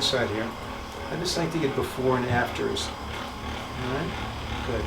side here. I just like to get before and afters. Alright, good.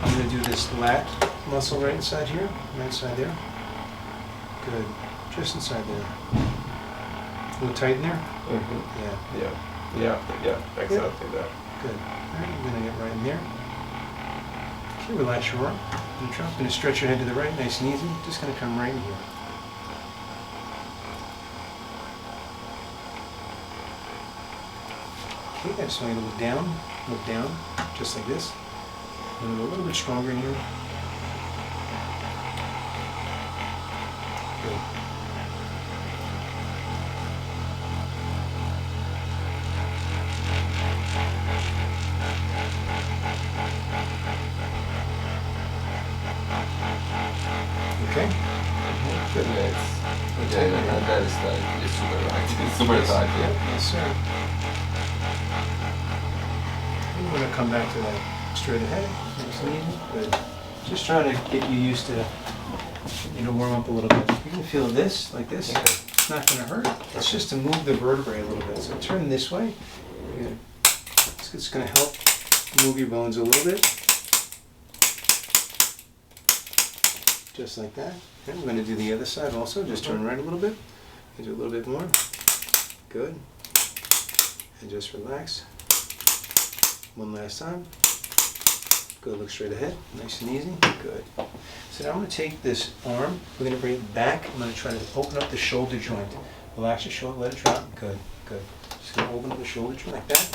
I'm going to do this lat muscle right inside here, right inside there. Good. Just inside there. A little tight in there? Mm-hmm. Yeah. Yeah, exactly that. Good. Alright, I'm going to get right in there. Okay, relax your arm. I'm going to stretch your head to the right, nice and easy. Just going to come right in here. Okay, I just want you to look down, just like this. And a little bit stronger in here. Good. Okay? Good legs. Okay, that is tight. It's super tight. It's super tight. Yeah. Yes, sir. We're going to come back to that straight ahead. Nice and easy. Good. Just trying to get you used to, warm up a little bit. You're going to feel this, like this. Okay. It's not going to hurt. It's just to move the vertebrae a little bit. So turn this way. It's going to help move your bones a little bit. Just like that. Okay, we're going to do the other side also. Just turn right a little bit. And do a little bit more. Good. And just relax. One last time. Good, look straight ahead. Nice and easy. Good. So now I'm going to take this arm. We're going to bring it back. I'm going to try to open up the shoulder joint. Relax your shoulder, let it drop. Good, good. Just going to open up the shoulder joint like that.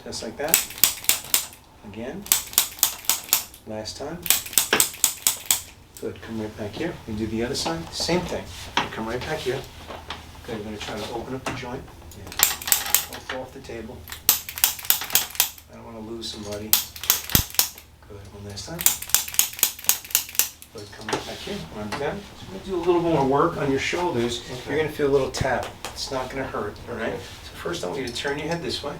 Just like that. Again. Last time. Good, come right back here. We do the other side. Same thing. Come right back here. Good, we're going to try to open up the joint. Yeah. Don't fall off the table. I don't want to lose somebody. Good, one last time. Good, come right back here, arms down. So we're going to do a little more work on your shoulders. Okay. You're going to feel a little tap. It's not going to hurt, all right? Okay. So first I want you to turn your head this way.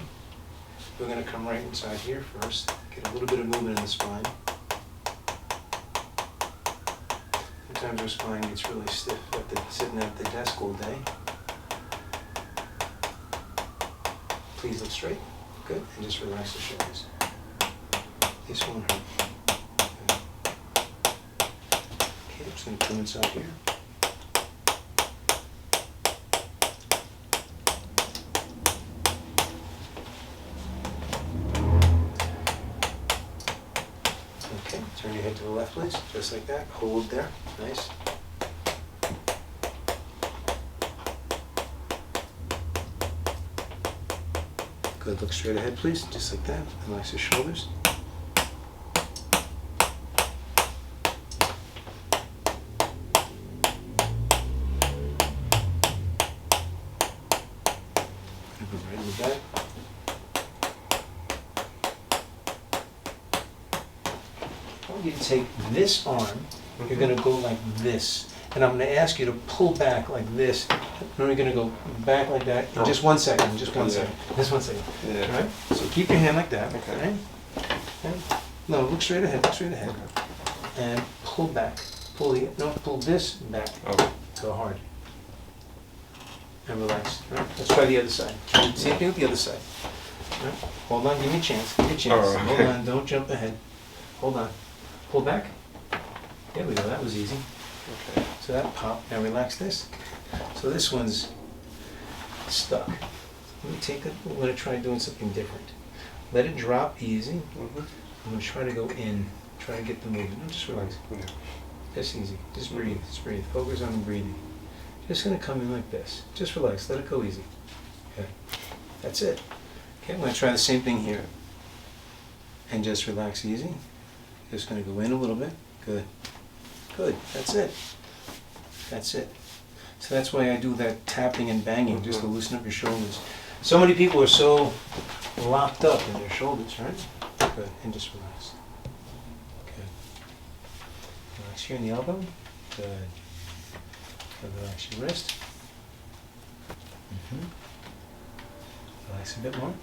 We're going to come right inside here first. Get a little bit of movement in the spine. Sometimes our spine gets really stiff after sitting at the desk all day. Please look straight. Good. And just relax the shoulders. This won't hurt. Good. Okay, I'm just going to come inside here. Okay, turn your head to the left, please. Just like that. Hold there. Nice. Good, look straight ahead, please. Just like that. Relax your shoulders. Go right in the back. I want you to take this arm. You're going to go like this. And I'm going to ask you to pull back like this. And then you're going to go back like that. In just 1 second. Just 1 second. Just 1 second. Yeah. All right? So keep your hand like that. Okay. Right? Okay. No, look straight ahead. Look straight ahead. And pull back. Pull this back. Okay. Go hard. And relax. All right? Let's try the other side. Same thing with the other side. All right? Hold on. Give me a chance. Give me a chance. Right. Hold on. Don't jump ahead. Hold on. Pull back. There we go. That was easy. Okay. So that popped. Now relax this. So this one's stuck. Let me take it. We're going to try doing something different. Let it drop easy. Mm-hmm. I'm going to try to go in. Try to get the movement. No, just relax. Yeah. Just easy. Just breathe. Just breathe. Focus on breathing. Just going to come in like this. Just relax. Let it go easy. Okay. That's it. Okay, I'm going to try the same thing here. And just relax easy. Just going to go in a little bit. Good. Good. That's it. That's it. So that's why I do that tapping and banging, just to loosen up your shoulders. So many people are so locked up in their shoulders, right? Good. And just relax. Good. Relax here in the elbow. Good. Good. Relax your wrist. Relax a bit more.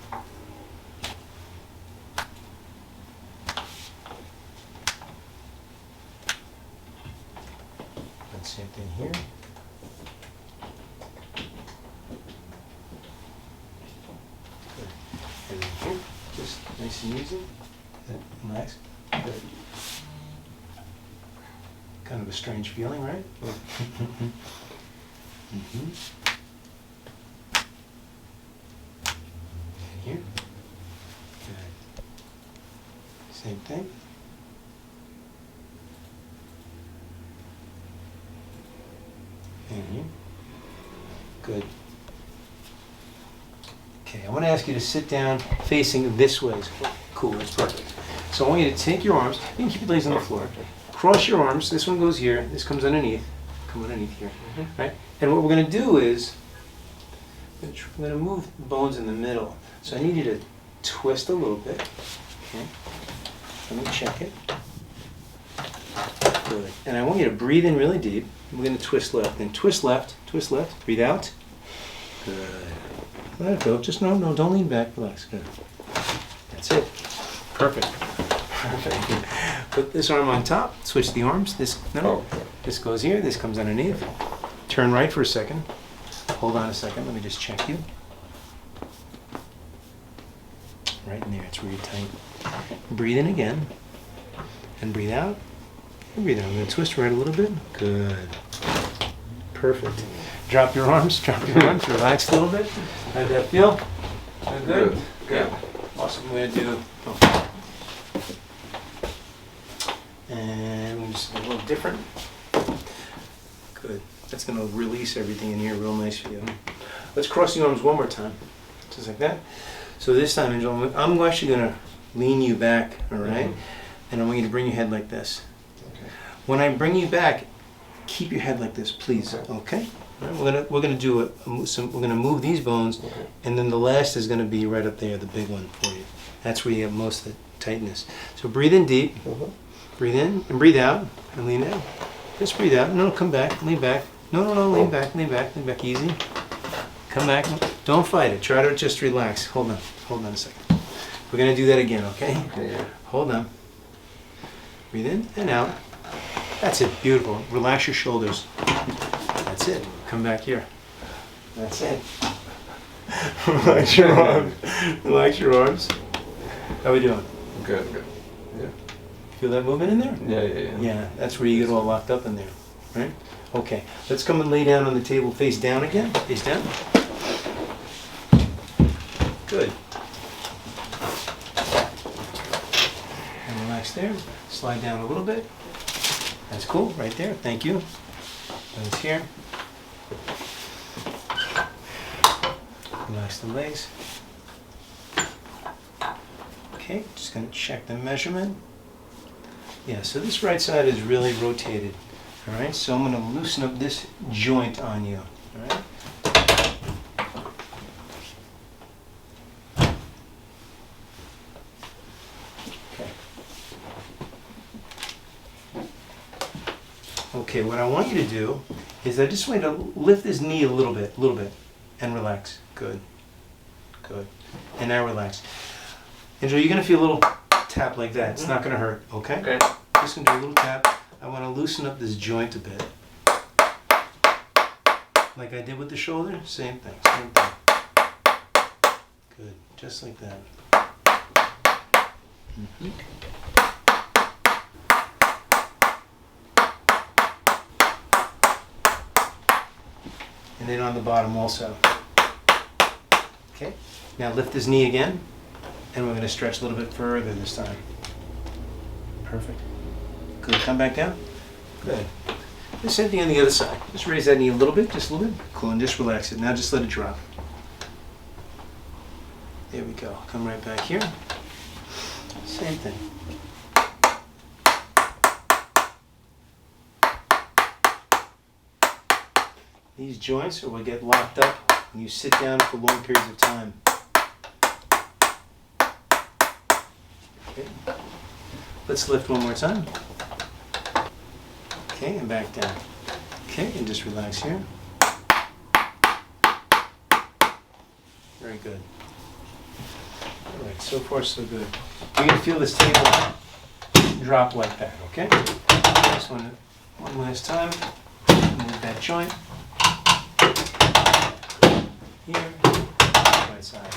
Same thing here. And then here, just nice and easy. Relax. Good. Kind of a strange feeling, right? Mm-hmm. And here. Good. Same thing. And here. Good. Okay, I want to ask you to sit down facing this way. Cool, that's perfect. So I want you to take your arms, you can keep your legs on the floor. Cross your arms, this one goes here, this comes underneath. Come underneath here, right? And what we're going to do is, we're going to move the bones in the middle. So I need you to twist a little bit. Okay. Let me check it. Good. And I want you to breathe in really deep. We're going to twist left. Then twist left, breathe out. Good. Let it go. Just no, don't lean back. Relax. Good. That's it. Perfect. Perfect. Put this arm on top. Switch the arms. This This goes here. This comes underneath. Turn right for a second. Hold on a second. Let me just check you. Right in there. It's really tight. Breathe in again. And breathe out. And breathe out. I'm going to twist right a little bit. Good. Perfect. Drop your arms. Relax a little bit. How'd that feel? Good? Good. Awesome. We're going to do... And we're just a little different. Good. That's going to release everything in here real nice for you. Let's cross the arms one more time. Just like that. So this time, Angel, I'm actually going to lean you back, all right? And I want you to bring your head like this. Okay. When I bring you back, keep your head like this, please. Okay? All right, we're gonna do we're gonna move these bones, and then the last is gonna be right up there, the big one for you. That's where you have most of the tightness. So breathe in deep, breathe in and breathe out, and lean in. Just breathe out. No, come back, lean back. No, lean back, easy. Come back. Don't fight it. Try to just relax. Hold on a second. We're gonna do that again, okay? Hold on. Breathe in and out. That's it. Beautiful. Relax your shoulders. That's it. Come back here. That's it. Relax your arms. Relax your arms. How we doing? Good. Yeah. Feel that movement in there? Yeah. Yeah, that's where you get all locked up in there, right? Okay, let's come and lay down on the table, face down again. Face down. Good. And relax there. Slide down a little bit. That's cool, right there. Thank you. Legs here. Relax the legs. Okay, just going to check the measurement. Yeah, so this right side is really rotated. All right, so I'm going to loosen up this joint on you. All right. Okay, what I want you to do is I just want you to lift this knee a little bit, and relax. Good. And now relax. Angel, you're going to feel a little tap like that. It's not going to hurt, okay? Okay. Just going to do a little tap. I want to loosen up this joint a bit. Like I did with the shoulder, same thing. Good, just like that. Mm-hmm. And then on the bottom also. Okay, now lift his knee again, and we're going to stretch a little bit further this time. Perfect. Good, come back down. Good. The same thing on the other side. Just raise that knee a little bit, just a little bit. Cool, and just relax it. Now just let it drop. There we go. Come right back here. Same thing. These joints will get locked up when you sit down for long periods of time. Okay. Let's lift one more time. Okay, and back down. Okay, and just relax here. Very good. All right, so far so good. You're going to feel this table drop like that, okay? Just one last time. Move that joint. Here, right side.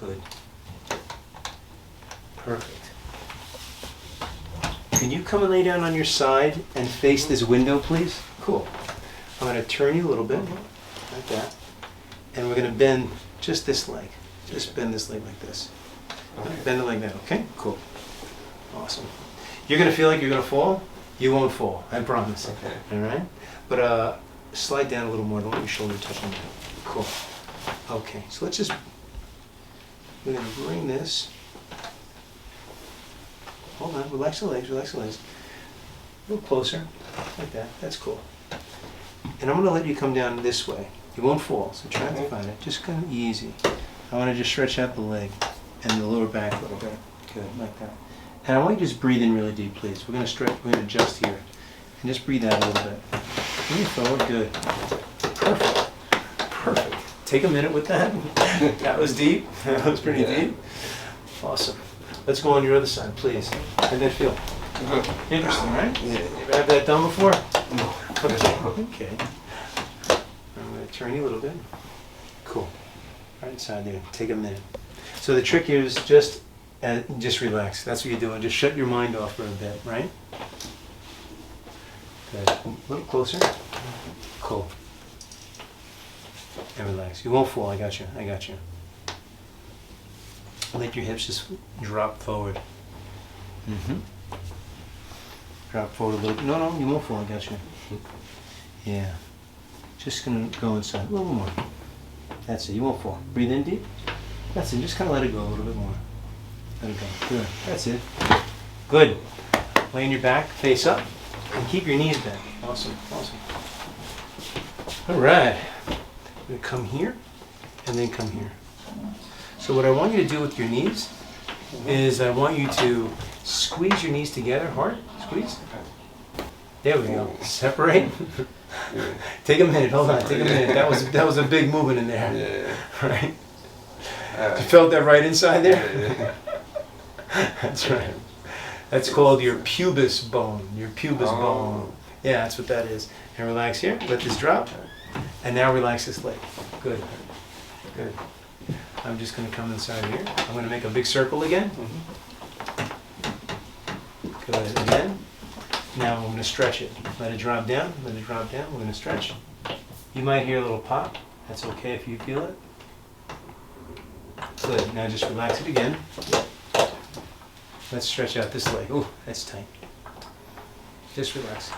Good. Perfect. Can you come and lay down on your side and face this window, please? Cool. I'm going to turn you a little bit, like that. And we're going to bend just this leg. Just bend this leg like this. Okay. Bend it like that, okay? Cool. Awesome. You're going to feel like you're going to fall. You won't fall, I promise. Okay. All right? But slide down a little more. Don't let your shoulder touch on that. Cool. Okay, so let's just, we're going to bring this. Hold on, relax the legs, relax the legs. A little closer, like that. That's cool. And I'm going to let you come down this way. You won't fall, so try not to find it. Just kind of easy. I want to just stretch out the leg and the lower back a little bit. Good, like that. And I want you to just breathe in really deep, please. We're going to stretch, we're going to adjust here. And just breathe out a little bit. Move forward, good. Perfect. Perfect. Take a minute with that. That was deep. That was pretty deep. Awesome. Let's go on your other side, please. How did that feel? Good. Interesting, right? Yeah. You ever have that done before? No. Okay. I'm going to turn you a little bit. Cool. Right side there. Take a minute. So the trick here is just relax. That's what you're doing. Just shut your mind off for a bit, right? Good. A little closer. Cool. And relax. You won't fall. I got you. I got you. Let your hips just drop forward. Mm-hmm. Drop forward a little bit. No, no, you won't fall. I got you. Yeah. Just going to go inside. A little more. That's it. You won't fall. Breathe in deep. That's it. Just kind of let it go a little bit more. Let it go. Good. That's it. Good. Lay on your back, face up, and keep your knees bent. Awesome. Awesome. All right. I'm going to come here, and then come here. So what I want you to do with your knees is I want you to squeeze your knees together hard. Squeeze. There we go. Separate. Take a minute. Hold on. Take a minute. That was a big movement in there. Yeah. Right. You felt that right inside there? Yeah. That's right. That's called your pubis bone. Your pubis bone. Yeah, that's what that is. And relax here. Let this drop. And now relax this leg. Good. Good. I'm just going to come inside here. I'm going to make a big circle again. Good. Again. Now I'm going to stretch it. Let it drop down. Let it drop down. We're going to stretch. You might hear a little pop. That's okay if you feel it. Good. Now just relax it again. Let's stretch out this leg. Ooh, that's tight. Just relax.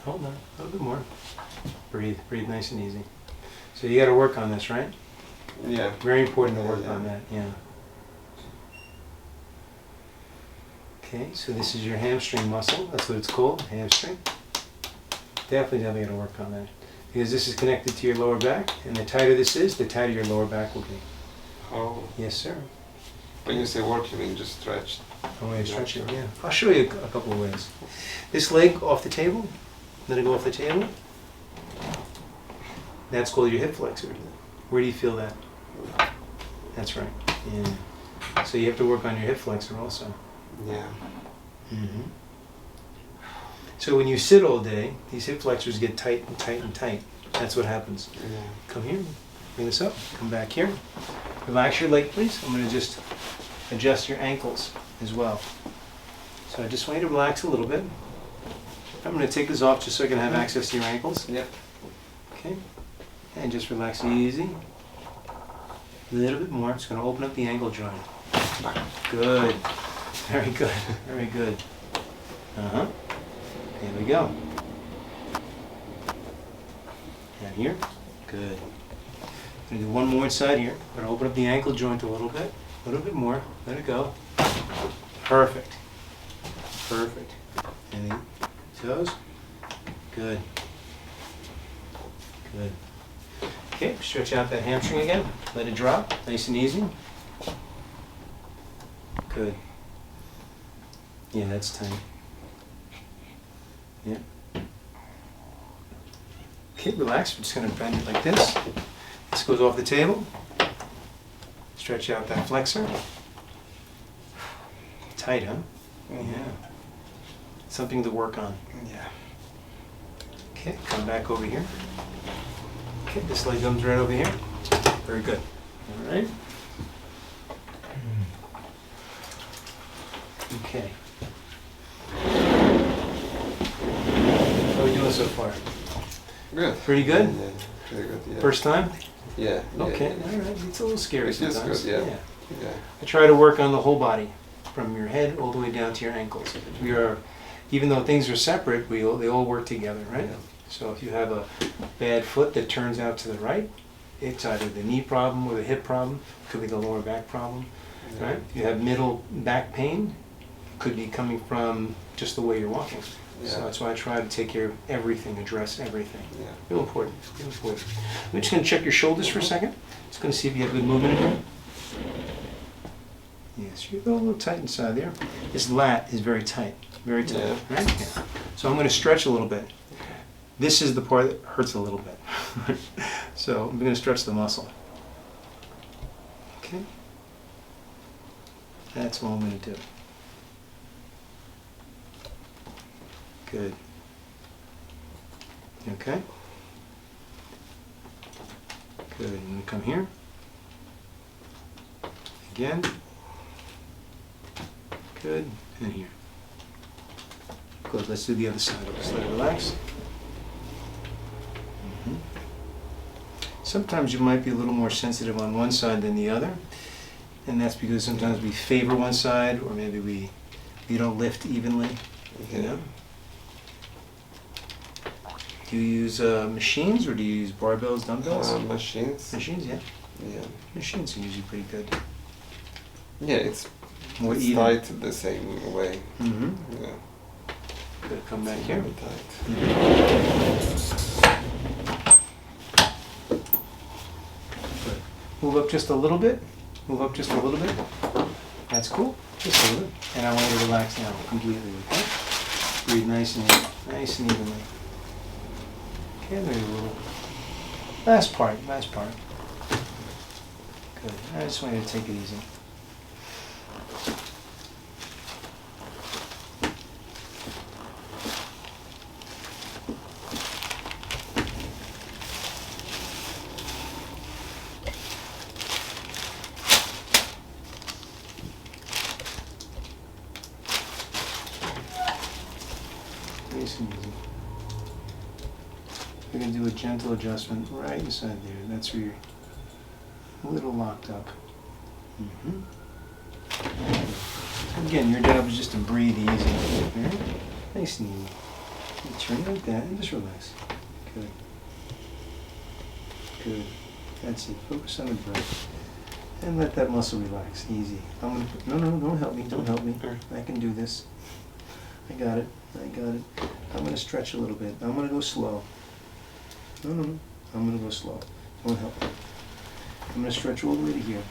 Hold on, a little bit more. Breathe, breathe nice and easy. So you got to work on this, right? Yeah. Very important to work on that, yeah. Okay, so this is your hamstring muscle. That's what it's called, hamstring. Definitely got to work on that. Because this is connected to your lower back, and the tighter this is, the tighter your lower back will be. Oh. Yes, sir. When you say work, you mean just stretch? Oh, yeah, stretch it, yeah. I'll show you a couple of ways. This leg off the table, let it go off the table. That's called your hip flexor. Where do you feel that? That's right. Yeah. So you have to work on your hip flexor also. Yeah. Mm-hmm. So when you sit all day, these hip flexors get tight and tight and tight. That's what happens. Yeah. Come here, bring this up, come back here. Relax your leg, please. I'm going to just adjust your ankles as well. So I just want you to relax a little bit. I'm going to take this off just so I can have access to your ankles. Yeah. Okay. And just relax easy. A little bit more. It's going to open up the ankle joint. Good. Very good. Very good. Uh-huh. There we go. Down here. Good. I'm going to do one more inside here. I'm going to open up the ankle joint a little bit more. Let it go. Perfect. Perfect. And then toes. Good. Good. Okay, stretch out that hamstring again. Let it drop, nice and easy. Good. Yeah, that's tight. Yeah. Okay, relax. We're just going to bend it like this. This goes off the table. Stretch out that flexor. Tight, huh? Yeah. Something to work on. Yeah. Okay, come back over here. Okay, this leg comes right over here. Very good. All right. Okay. How are we doing so far? Good. Pretty good? Yeah, pretty good, yeah. First time? Yeah. Okay, yeah. all right. It's a little scary It feels sometimes. good, yeah. Yeah. I try to work on the whole body, from your head all the way down to your ankles. We are, even though things are separate, they all work together, right? Yeah. So if you have a bad foot that turns out to the right, it's either the knee problem or the hip problem. Could be the lower back problem, Yeah. right? If you have middle back pain, could be coming from just the way you're walking. Yeah. So that's why I try to take care of everything, address everything. Yeah. Real important, real important. I'm just going to check your shoulders for a second. Just going to see if you have good movement in here. Yes, you're a little tight inside there. This lat is very tight, Yeah. right? Yeah. So I'm going to stretch a little bit. This is the part that hurts a little bit. So I'm going to stretch the muscle. Okay. That's what I'm going to do. Good. Okay. Good. I'm going to come here. Again. Good. And here. Good. Let's do the other side. Just let it relax. Sometimes you might be a little more sensitive on one side than the other, and that's because sometimes we favor one side, or maybe we don't lift evenly. You know? Do you use machines, or do you use barbells, dumbbells? Machines. Machines, yeah. Yeah. Machines are usually pretty good. Yeah, it's More even. tight the same way. Mm-hmm. Yeah. Good. Come back here. Very tight. Move up just a little bit. Move up just a little bit. That's cool. Just a little bit. And I want you to relax now completely, okay? Breathe nice and evenly. Okay, there's a little. Last part. Good. I just want you to take it easy. Nice and easy. We're going to do a gentle adjustment right inside there. That's where you're a little locked up. Again, your job is just to breathe easy. Right? Nice and easy. You turn it like that and just relax. Good. Good. That's it. Focus on the breath. And let that muscle relax. Easy. I'm gonna put, no, don't help me. Don't help me. I can do this. I got it. I'm going to stretch a little bit. I'm going to go slow. No. I'm going to go slow. Don't help me. I'm going to stretch all the way to here.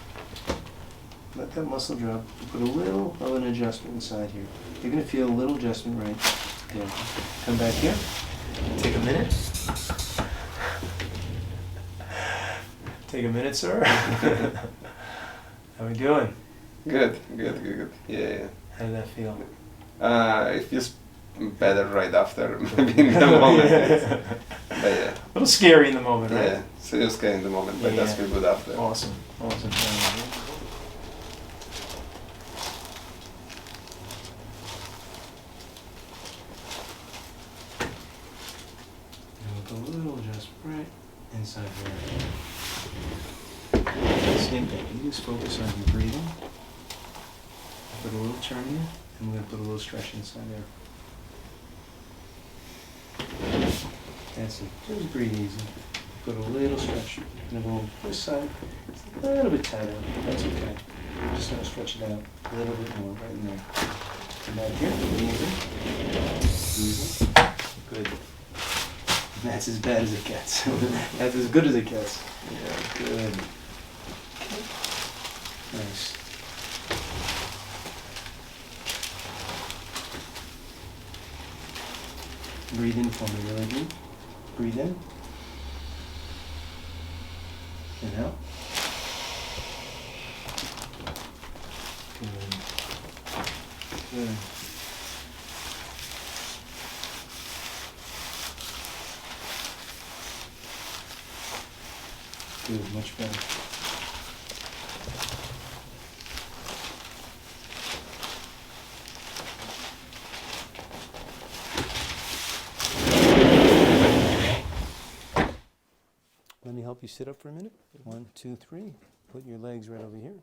Let that muscle drop. Put a little of an adjustment inside here. You're going to feel a little adjustment right there. Come back here. Take a minute. Take a minute, sir. How we doing? Good. Yeah. How did that feel? It feels better right after, maybe in the moment. But yeah. A little scary in the moment, right? Yeah, so you're scary in the moment, but that's feel good after. Awesome. A little just right inside there. Same thing. You just focus on your breathing. Put a little turn here, and we're going to put a little stretch inside there. That's it. Just breathe easy. Put a little stretch. And go on this side. It's a little bit tighter. That's okay. Just going to stretch it out a little bit more right in there. Come back here. Easy. Good. And that's as bad as it gets. That's as good as it gets. Yeah, good. Okay. Nice. Breathe in for me, really deep. Breathe in. And out. Good. Good. Good, much better. Let me help you sit up for a minute. 1, 2, 3. Put your legs right over here.